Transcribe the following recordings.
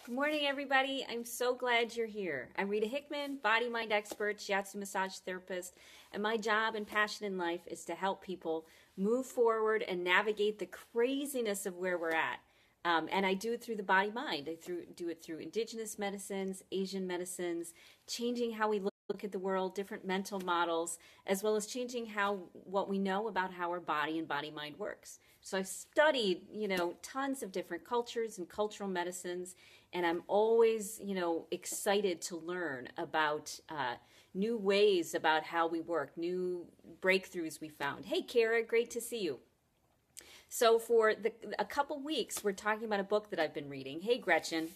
Good morning, everybody. I'm so glad you're here. I'm Rita Hickman, body mind expert, shiatsu massage therapist, and my job and passion in life is to help people move forward and navigate the craziness of where we're at. And I do it through the body mind. Do it through indigenous medicines, Asian medicines, changing how we look at the world, different mental models, as well as changing what we know about how our body and body mind works. So I've studied, tons of different cultures and cultural medicines, and I'm always, excited to learn about new ways about how we work, new breakthroughs we found. Hey, Kara, great to see you. So for a couple weeks, we're talking about a book that I've been reading. Hey, Gretchen.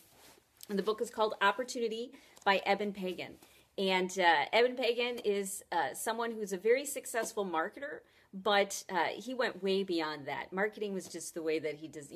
And the book is called Opportunity by Eben Pagan. And Eben Pagan is someone who's a very successful marketer, but he went way beyond that. Marketing was just the way that he does,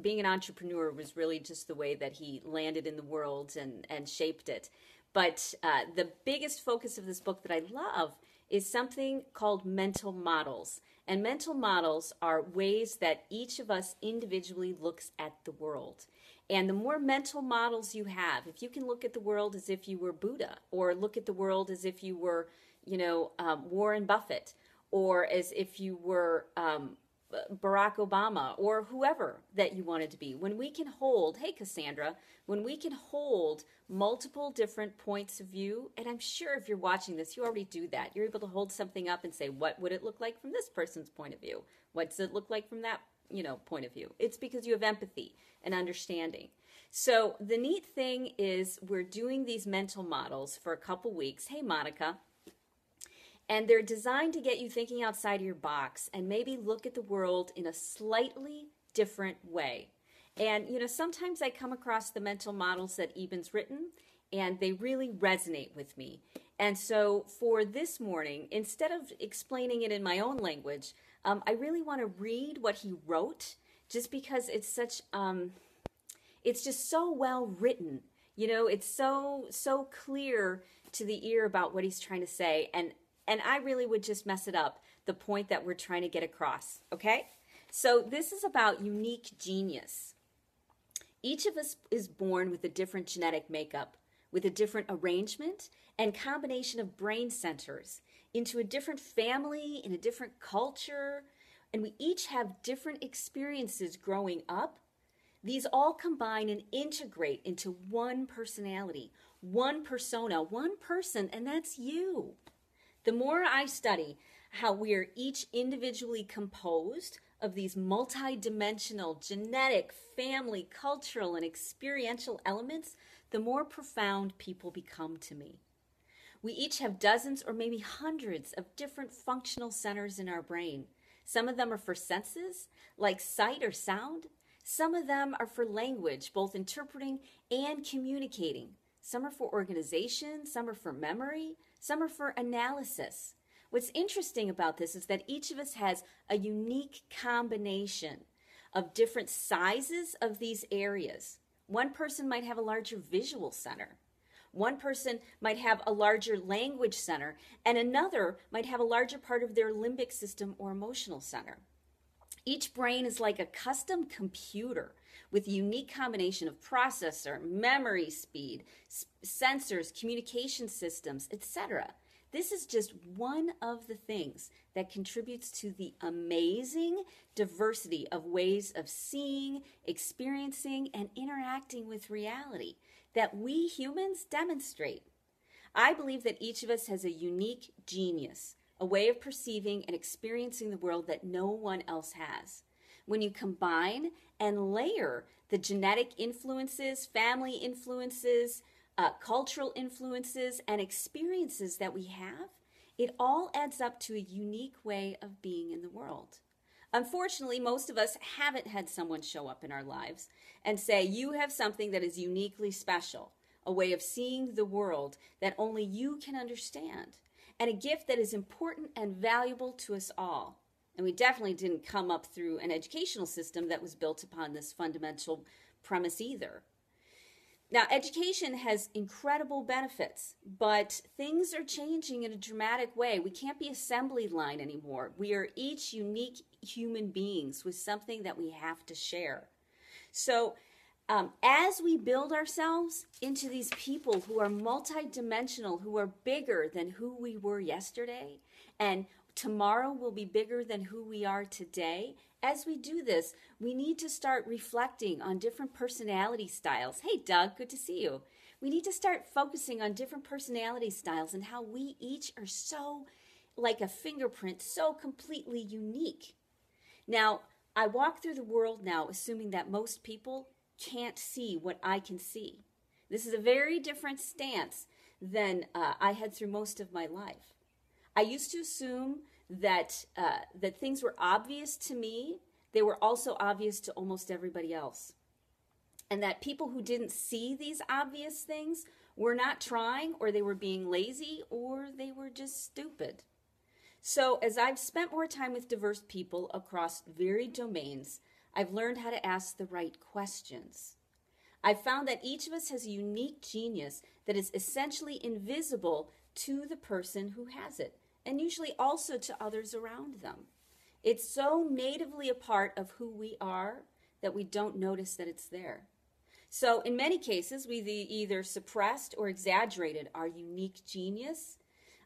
being an entrepreneur was really just the way that he landed in the world and shaped it. But the biggest focus of this book that I love is something called mental models. And mental models are ways that each of us individually looks at the world. And the more mental models you have, if you can look at the world as if you were Buddha, or look at the world as if you were, Warren Buffett, or as if you were Barack Obama, or whoever that you wanted to be. When we can hold, hey Cassandra, when we can hold multiple different points of view, and I'm sure if you're watching this, you already do that. You're able to hold something up and say, what would it look like from this person's point of view? What does it look like from that, point of view? It's because you have empathy and understanding. So the neat thing is we're doing these mental models for a couple weeks. Hey, Monica. And they're designed to get you thinking outside of your box and maybe look at the world in a slightly different way. And, sometimes I come across the mental models that Eben's written, and they really resonate with me. And so for this morning, instead of explaining it in my own language, I really want to read what he wrote, just because it's such, it's just so well written. It's so clear to the ear about what he's trying to say. And I really would just mess it up, the point that we're trying to get across, okay? So this is about unique genius. Each of us is born with a different genetic makeup, with a different arrangement and combination of brain centers, into a different family, in a different culture, and we each have different experiences growing up. These all combine and integrate into one personality, one persona, one person, and that's you. The more I study how we are each individually composed of these multidimensional genetic, family, cultural, and experiential elements, the more profound people become to me. We each have dozens or maybe hundreds of different functional centers in our brain. Some of them are for senses, like sight or sound. Some of them are for language, both interpreting and communicating. Some are for organization, some are for memory, some are for analysis. What's interesting about this is that each of us has a unique combination of different sizes of these areas. One person might have a larger visual center. One person might have a larger language center, and another might have a larger part of their limbic system or emotional center. Each brain is like a custom computer with a unique combination of processor, memory speed, sensors, communication systems, etc. This is just one of the things that contributes to the amazing diversity of ways of seeing, experiencing, and interacting with reality that we humans demonstrate. I believe that each of us has a unique genius, a way of perceiving and experiencing the world that no one else has. When you combine and layer the genetic influences, family influences, cultural influences, and experiences that we have, it all adds up to a unique way of being in the world. Unfortunately, most of us haven't had someone show up in our lives and say, you have something that is uniquely special, a way of seeing the world that only you can understand, and a gift that is important and valuable to us all. And we definitely didn't come up through an educational system that was built upon this fundamental premise either. Now, education has incredible benefits, but things are changing in a dramatic way. We can't be assembly line anymore. We are each unique human beings with something that we have to share. So as we build ourselves into these people who are multidimensional, who are bigger than who we were yesterday, and tomorrow will be bigger than who we are today, as we do this, we need to start reflecting on different personality styles. Hey, Doug, good to see you. We need to start focusing on different personality styles and how we each are so like a fingerprint, so completely unique. Now, I walk through the world now assuming that most people can't see what I can see. This is a very different stance than I had through most of my life. I used to assume that that things were obvious to me. They were also obvious to almost everybody else. And that people who didn't see these obvious things were not trying, or they were being lazy, or they were just stupid. So as I've spent more time with diverse people across varied domains, I've learned how to ask the right questions. I've found that each of us has a unique genius that is essentially invisible to the person who has it, and usually also to others around them. It's so natively a part of who we are that we don't notice that it's there. So in many cases, we've either suppressed or exaggerated our unique genius,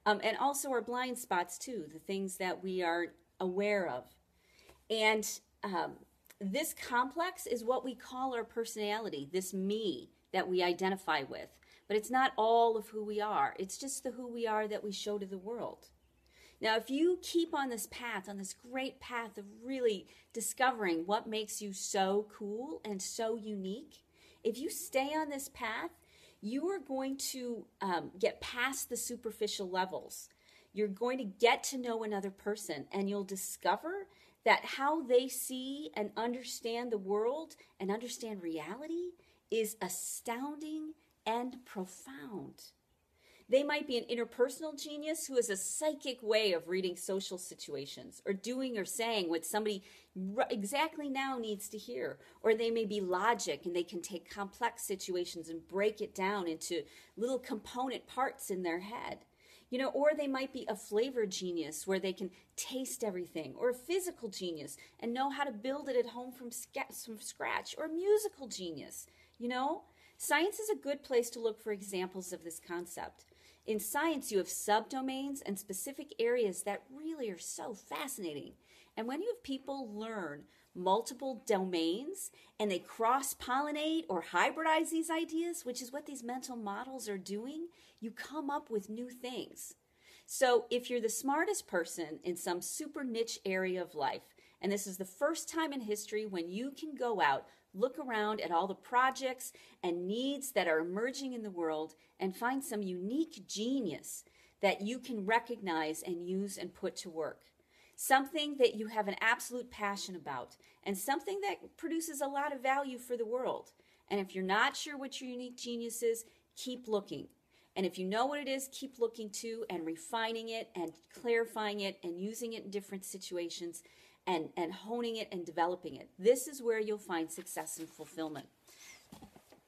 and also our blind spots too, the things that we are aware of. And this complex is what we call our personality, this me that we identify with. But it's not all of who we are. It's just the who we are that we show to the world. Now, if you keep on this path, on this great path of really discovering what makes you so cool and so unique, if you stay on this path, you are going to get past the superficial levels. You're going to get to know another person, and you'll discover that how they see and understand the world and understand reality is astounding and profound. They might be an interpersonal genius who has a psychic way of reading social situations or doing or saying what somebody exactly now needs to hear. Or they may be logic and they can take complex situations and break it down into little component parts in their head. Or they might be a flavor genius where they can taste everything, or a physical genius and know how to build it at home from scratch, or a musical genius. Science is a good place to look for examples of this concept. In science, you have subdomains and specific areas that really are so fascinating. And when you have people learn multiple domains and they cross-pollinate or hybridize these ideas, which is what these mental models are doing, you come up with new things. So if you're the smartest person in some super niche area of life, and this is the first time in history when you can go out, look around at all the projects and needs that are emerging in the world and find some unique genius that you can recognize and use and put to work. Something that you have an absolute passion about, and something that produces a lot of value for the world. And if you're not sure what your unique genius is, keep looking. And if you know what it is, keep looking too, and refining it and clarifying it and using it in different situations and honing it and developing it. This is where you'll find success and fulfillment.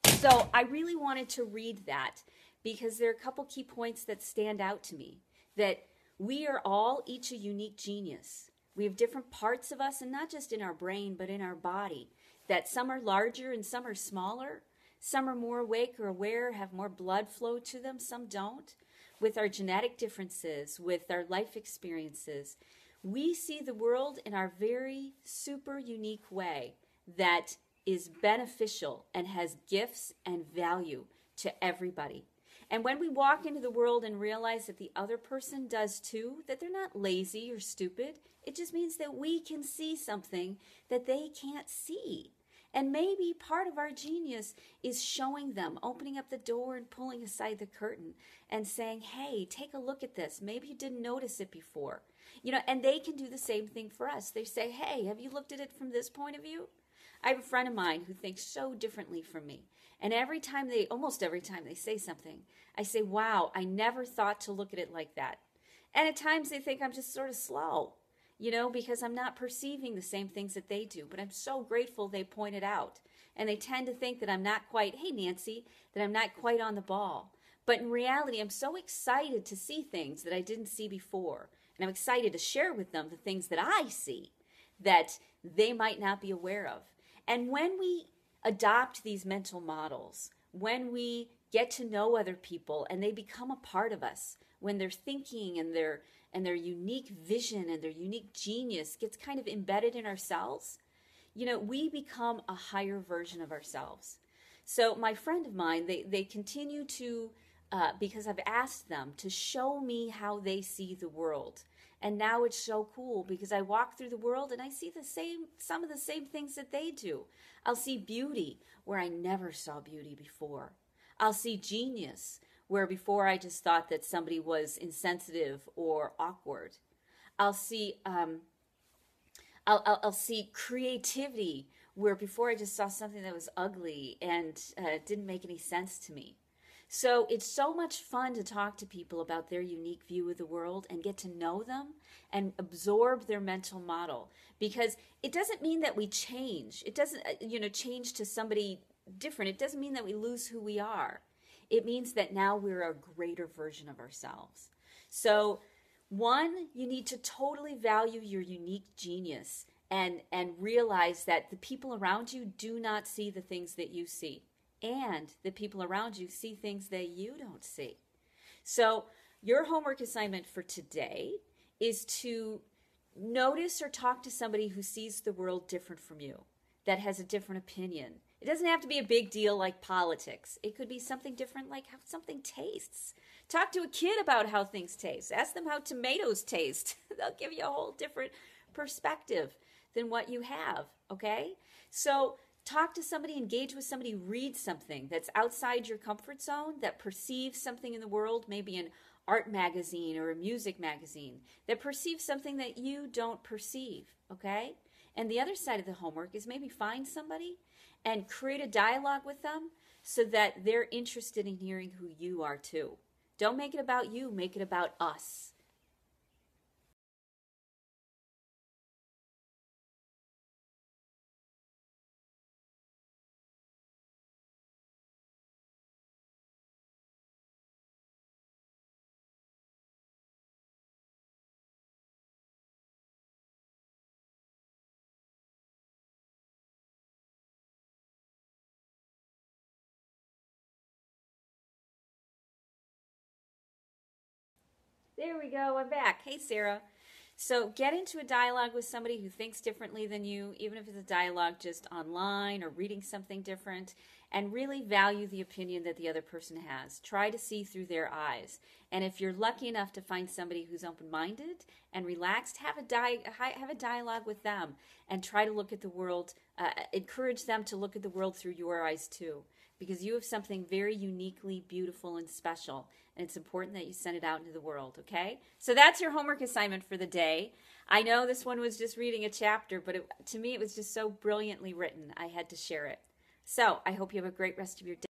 So I really wanted to read that because there are a couple key points that stand out to me. That we are all each a unique genius. We have different parts of us, and not just in our brain, but in our body. That some are larger and some are smaller. Some are more awake or aware, have more blood flow to them, some don't. With our genetic differences, with our life experiences, we see the world in our very super unique way that is beneficial and has gifts and value to everybody. And when we walk into the world and realize that the other person does too, that they're not lazy or stupid, it just means that we can see something that they can't see. And maybe part of our genius is showing them, opening up the door and pulling aside the curtain and saying, hey, take a look at this. Maybe you didn't notice it before. And they can do the same thing for us. They say, hey, have you looked at it from this point of view? I have a friend of mine who thinks so differently from me. And almost every time they say something, I say, wow, I never thought to look at it like that. And at times they think I'm just sort of slow, because I'm not perceiving the same things that they do. But I'm so grateful they point it out. And they tend to think that I'm not quite, hey, Nancy, that I'm not quite on the ball. But in reality, I'm so excited to see things that I didn't see before. And I'm excited to share with them the things that I see that they might not be aware of. And when we adopt these mental models, when we get to know other people and they become a part of us, when their thinking and their unique vision and their unique genius gets kind of embedded in ourselves, we become a higher version of ourselves. So my friend of mine, they continue to, because I've asked them to show me how they see the world. And now it's so cool because I walk through the world and I see some of the same things that they do. I'll see beauty where I never saw beauty before. I'll see genius where before I just thought that somebody was insensitive or awkward. I'll see I'll see creativity where before I just saw something that was ugly and didn't make any sense to me. So it's so much fun to talk to people about their unique view of the world and get to know them and absorb their mental model, because it doesn't mean that we change. It doesn't, change to somebody different. It doesn't mean that we lose who we are. It means that now we're a greater version of ourselves. So one, you need to totally value your unique genius and realize that the people around you do not see the things that you see. And the people around you see things that you don't see. So your homework assignment for today is to notice or talk to somebody who sees the world different from you, that has a different opinion. It doesn't have to be a big deal like politics. It could be something different like how something tastes. Talk to a kid about how things taste. Ask them how tomatoes taste. They'll give you a whole different perspective than what you have, okay? So talk to somebody, engage with somebody, read something that's outside your comfort zone, that perceives something in the world, maybe an art magazine or a music magazine, that perceives something that you don't perceive, okay? And the other side of the homework is maybe find somebody and create a dialogue with them so that they're interested in hearing who you are too. Don't make it about you, make it about us. There we go, I'm back. Hey, Sarah. So get into a dialogue with somebody who thinks differently than you, even if it's a dialogue just online or reading something different, and really value the opinion that the other person has. Try to see through their eyes. And if you're lucky enough to find somebody who's open-minded and relaxed, have a dialogue with them and try to look at the world, encourage them to look at the world through your eyes too, because you have something very uniquely beautiful and special, and it's important that you send it out into the world, okay? So that's your homework assignment for the day. I know this one was just reading a chapter, but to me it was just so brilliantly written, I had to share it. So I hope you have a great rest of your day.